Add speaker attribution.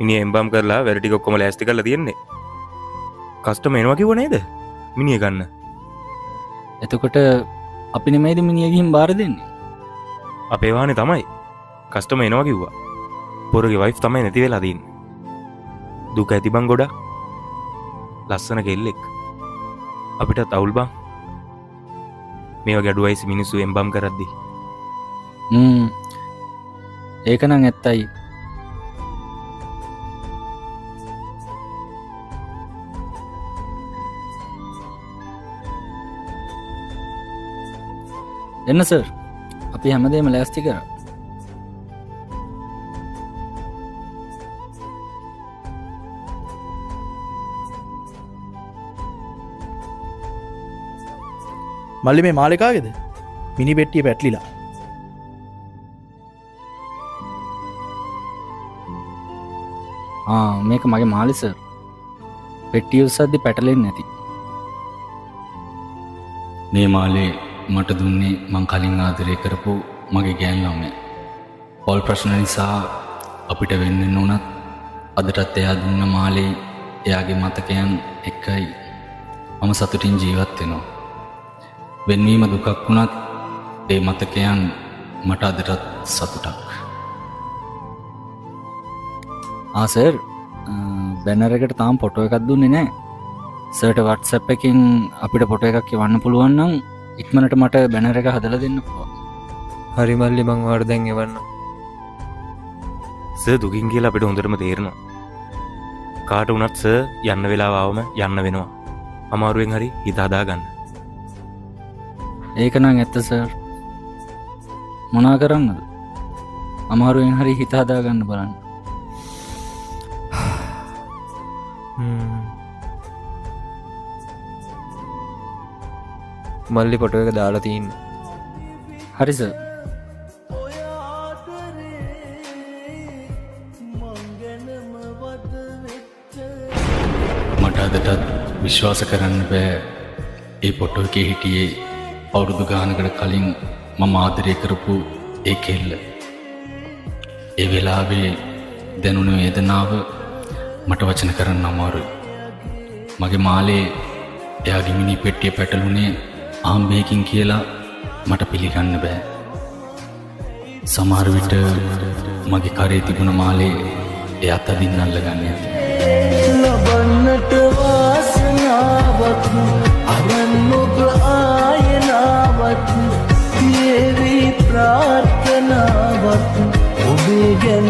Speaker 1: මිනිහ එම්බම් කරලා වැඩ ටික ඔක්කොම ලෑස්ති කරලා තියෙන්නේ. කස්ටමර් එනවා කිව්ව නේද? මිනිහ ගන්න.
Speaker 2: එතකොට අපි නෙමෙයිද මිනිහ ගිහින් බාර දෙන්නේ?
Speaker 1: අපේ වාහනේ තමයි. කස්ටමර් එනවා කිව්වා. පොරගේ වයිෆ් තමයි නැති වෙලා තියෙන්නේ. දුක ඇති බං ගොඩක්. ලස්සන කෙල්ලෙක්. අපිටත් අවුල් බං. මේ වගේ අඩුවයිසි මිනිස්සු එම්බම් කරද්දි.
Speaker 2: ඒක නම් ඇත්තයි. එන්න සර්, අපි හැමදේම ලෑස්ති කරා.
Speaker 3: මල්ලි මේ මාලිකාගේද? මිනි පෙට්ටිය පැටලිලා.
Speaker 2: මේක මගේ මාලි සර්. පෙට්ටිය උස්සද්දි පැටලෙන්නේ නැති.
Speaker 4: මේ මාලේ මට දුන්නේ මං කලින් ආදරය කරපු මගේ ගෑන් ළමයා. පොල් ප්‍රශ්න නිසා අපිට වෙන්න උනත් අදටත් එයා දුන්න මාලේ එයාගේ මතකයන් එක්කයි මම සතුටින් ජීවත් වෙනවා. වෙන්වීම දුකක් වුණත් ඒ මතකයන් මට අදටත් සතුටක්.
Speaker 2: සර්, බැනර් එකට තාම ෆොටෝ එකක් දුන්නේ නැහැ. සර්ට WhatsApp එකකින් අපිට ෆොටෝ එකක් එවන්න පුළුවන් නම් ඉක්මනට මට බැනර් එක හදලා දෙන්න පුළුවන්.
Speaker 5: හරි මල්ලි, මං ඔයාලට දැන් එවන්න.
Speaker 1: සර් දුකින් කියලා අපිට හොඳටම තේරෙනවා. කාට වුණත් සර් යන්න වෙලාව ආවම යන්න වෙනවා. අමාරුවෙන් හරි හිත හදා ගන්න.
Speaker 2: ඒක නම් ඇත්ත සර්. මොනා කරන්නද? අමාරුවෙන් හරි හිත හදා ගන්න බලන්න.
Speaker 5: මල්ලි ෆොටෝ එක දාලා තියෙන්නේ.
Speaker 2: හරි සර්.
Speaker 4: මට අදටත් විශ්වාස කරන්න බෑ ඒ ෆොටෝ එකේ හිටියේ අවුරුදු ගානකට කලින් මම ආදරය කරපු ඒ කෙල්ල. ඒ වෙලාවේ දැනුණු වේදනාව මට වචන කරන්න අමාරුයි. මගේ මාලේ එයාගේ මිනි පෙට්ටිය පැටලුනේ ආම්බේකින් කියලා මට පිළිගන්න බෑ. සමහර විට මගේ කරේ තිබුණ මාලේ එයාත් අදින් අල්ලගන්න ඇති.
Speaker 6: ලබන්නට වාසනාවක් අරන් ඔබ ආයනාවක් දේවි ප්‍රාර්ථනාවක් ඔබේ ගැන